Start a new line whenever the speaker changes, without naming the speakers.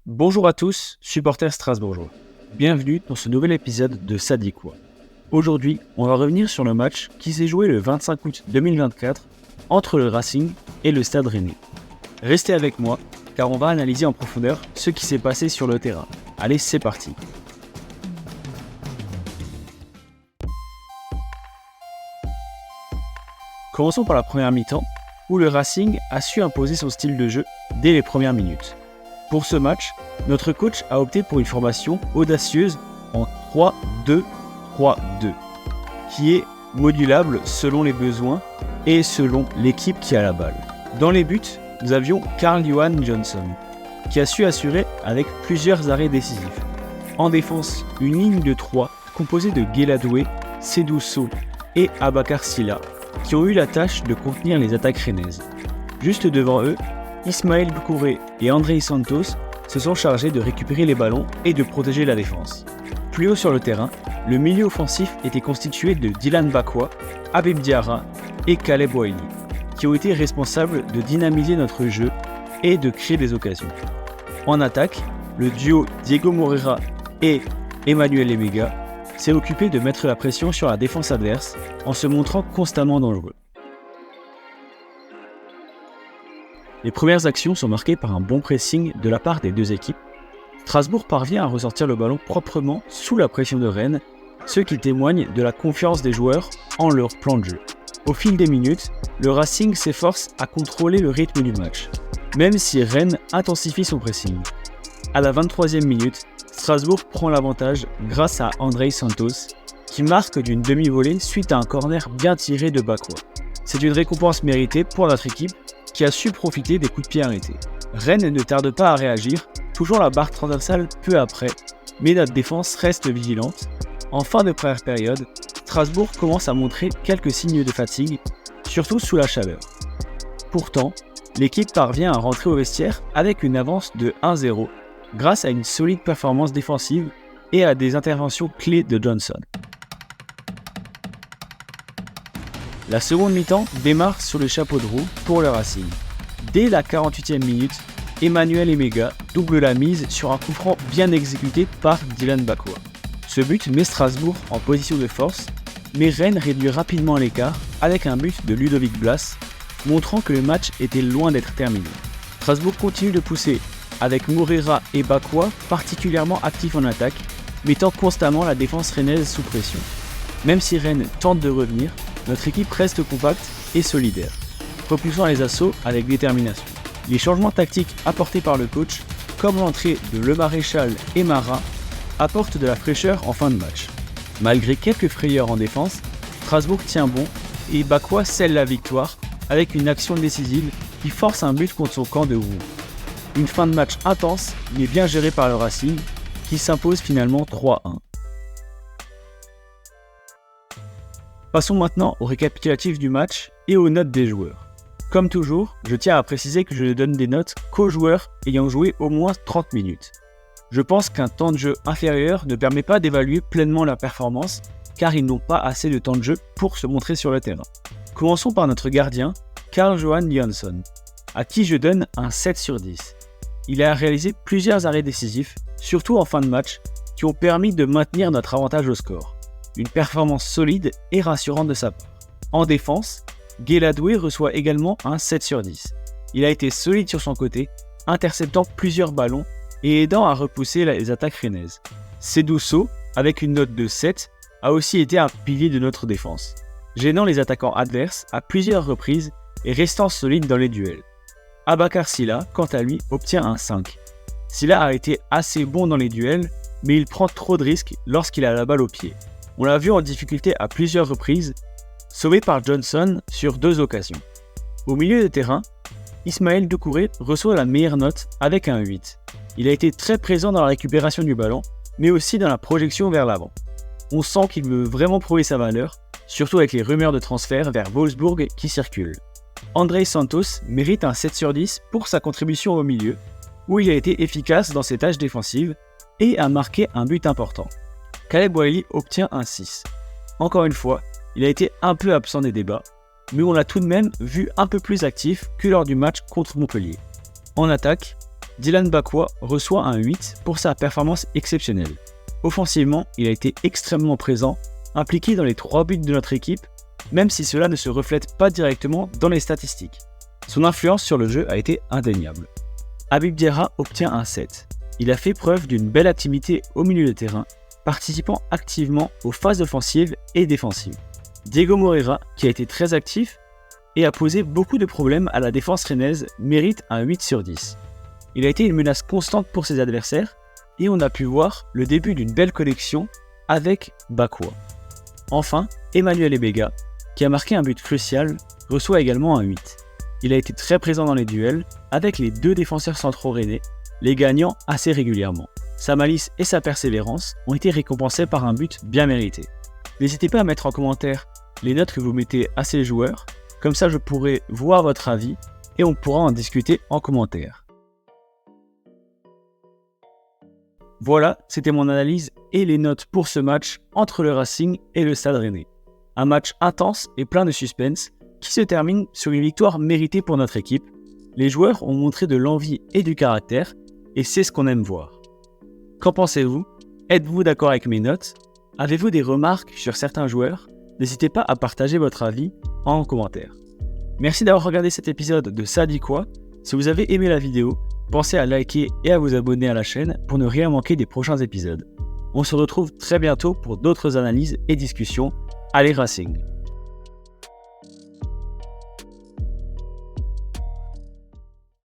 Bonjour à tous, supporters strasbourgeois. Bienvenue dans ce nouvel épisode de Ça dit quoi. Aujourd'hui, on va revenir sur le match qui s'est joué le 25 août 2024 entre le Racing et le Stade Rennais. Restez avec moi, car on va analyser en profondeur ce qui s'est passé sur le terrain. Allez, c'est parti. Commençons par la première mi-temps, où le Racing a su imposer son style de jeu dès les premières minutes. Pour ce match, notre coach a opté pour une formation audacieuse en 3-2-3-2, qui est modulable selon les besoins et selon l'équipe qui a la balle. Dans les buts, nous avions Carl-Johan Johnson, qui a su assurer avec plusieurs arrêts décisifs. En défense, une ligne de 3 composée de Guéladoué, Sedousso et Abakar Silla, qui ont eu la tâche de contenir les attaques rennaises. Juste devant eux, Ismaël Doucouré et Andrei Santos se sont chargés de récupérer les ballons et de protéger la défense. Plus haut sur le terrain, le milieu offensif était constitué de Dylan Bakwa, Habib Diarra et Caleb Wiley, qui ont été responsables de dynamiser notre jeu et de créer des occasions. En attaque, le duo Diego Moreira et Emmanuel Emega s'est occupé de mettre la pression sur la défense adverse en se montrant constamment dangereux. Les premières actions sont marquées par un bon pressing de la part des deux équipes. Strasbourg parvient à ressortir le ballon proprement sous la pression de Rennes, ce qui témoigne de la confiance des joueurs en leur plan de jeu. Au fil des minutes, le Racing s'efforce à contrôler le rythme du match, même si Rennes intensifie son pressing. À la 23e minute, Strasbourg prend l'avantage grâce à Andrei Santos, qui marque d'une demi-volée suite à un corner bien tiré de Bakwa. C'est une récompense méritée pour notre équipe, qui a su profiter des coups de pied arrêtés. Rennes ne tarde pas à réagir, touchant la barre transversale peu après, mais notre défense reste vigilante. En fin de première période, Strasbourg commence à montrer quelques signes de fatigue, surtout sous la chaleur. Pourtant, l'équipe parvient à rentrer au vestiaire avec une avance de 1-0, grâce à une solide performance défensive et à des interventions clés de Johnson. La seconde mi-temps démarre sur le chapeau de roue pour le Racing. Dès la 48e minute, Emmanuel Emega double la mise sur un coup franc bien exécuté par Dylan Bakwa. Ce but met Strasbourg en position de force, mais Rennes réduit rapidement l'écart avec un but de Ludovic Blas, montrant que le match était loin d'être terminé. Strasbourg continue de pousser, avec Moreira et Bakwa particulièrement actifs en attaque, mettant constamment la défense rennaise sous pression. Même si Rennes tente de revenir, notre équipe reste compacte et solidaire, repoussant les assauts avec détermination. Les changements tactiques apportés par le coach, comme l'entrée de Le Maréchal et Marat, apportent de la fraîcheur en fin de match. Malgré quelques frayeurs en défense, Strasbourg tient bon et Bakwa scelle la victoire avec une action décisive qui force un but contre son camp de Rouen. Une fin de match intense mais bien gérée par le Racing, qui s'impose finalement 3-1. Passons maintenant au récapitulatif du match et aux notes des joueurs. Comme toujours, je tiens à préciser que je ne donne des notes qu'aux joueurs ayant joué au moins 30 minutes. Je pense qu'un temps de jeu inférieur ne permet pas d'évaluer pleinement leur performance, car ils n'ont pas assez de temps de jeu pour se montrer sur le terrain. Commençons par notre gardien, Carl-Johan Johnson, à qui je donne un 7 sur 10. Il a réalisé plusieurs arrêts décisifs, surtout en fin de match, qui ont permis de maintenir notre avantage au score. Une performance solide et rassurante de sa part. En défense, Guéladoué reçoit également un 7 sur 10. Il a été solide sur son côté, interceptant plusieurs ballons et aidant à repousser les attaques rennaises. Sedousso, avec une note de 7, a aussi été un pilier de notre défense, gênant les attaquants adverses à plusieurs reprises et restant solide dans les duels. Abakar Silla, quant à lui, obtient un 5. Silla a été assez bon dans les duels, mais il prend trop de risques lorsqu'il a la balle au pied. On l'a vu en difficulté à plusieurs reprises, sauvé par Johnson sur 2 occasions. Au milieu de terrain, Ismaël Doucouré reçoit la meilleure note avec un 8. Il a été très présent dans la récupération du ballon, mais aussi dans la projection vers l'avant. On sent qu'il veut vraiment prouver sa valeur, surtout avec les rumeurs de transfert vers Wolfsburg qui circulent. Andrei Santos mérite un 7 sur 10 pour sa contribution au milieu, où il a été efficace dans ses tâches défensives et a marqué un but important. Caleb Wiley obtient un 6. Encore une fois, il a été un peu absent des débats, mais on l'a tout de même vu un peu plus actif que lors du match contre Montpellier. En attaque, Dylan Bakwa reçoit un 8 pour sa performance exceptionnelle. Offensivement, il a été extrêmement présent, impliqué dans les 3 buts de notre équipe, même si cela ne se reflète pas directement dans les statistiques. Son influence sur le jeu a été indéniable. Habib Diarra obtient un 7. Il a fait preuve d'une belle activité au milieu de terrain, participant activement aux phases offensives et défensives. Diego Moreira, qui a été très actif et a posé beaucoup de problèmes à la défense rennaise, mérite un 8 sur 10. Il a été une menace constante pour ses adversaires et on a pu voir le début d'une belle connexion avec Bakwa. Enfin, Emmanuel Ebega, qui a marqué un but crucial, reçoit également un 8. Il a été très présent dans les duels avec les 2 défenseurs centraux rennais, les gagnant assez régulièrement. Sa malice et sa persévérance ont été récompensées par un but bien mérité. N'hésitez pas à mettre en commentaire les notes que vous mettez à ces joueurs, comme ça je pourrai voir votre avis et on pourra en discuter en commentaire. Voilà, c'était mon analyse et les notes pour ce match entre le Racing et le Stade Rennais. Un match intense et plein de suspense qui se termine sur une victoire méritée pour notre équipe. Les joueurs ont montré de l'envie et du caractère et c'est ce qu'on aime voir. Qu'en pensez-vous ? Êtes-vous d'accord avec mes notes ? Avez-vous des remarques sur certains joueurs ? N'hésitez pas à partager votre avis en commentaire. Merci d'avoir regardé cet épisode de Ça dit quoi ? Si vous avez aimé la vidéo, pensez à liker et à vous abonner à la chaîne pour ne rien manquer des prochains épisodes. On se retrouve très bientôt pour d'autres analyses et discussions. Allez Racing!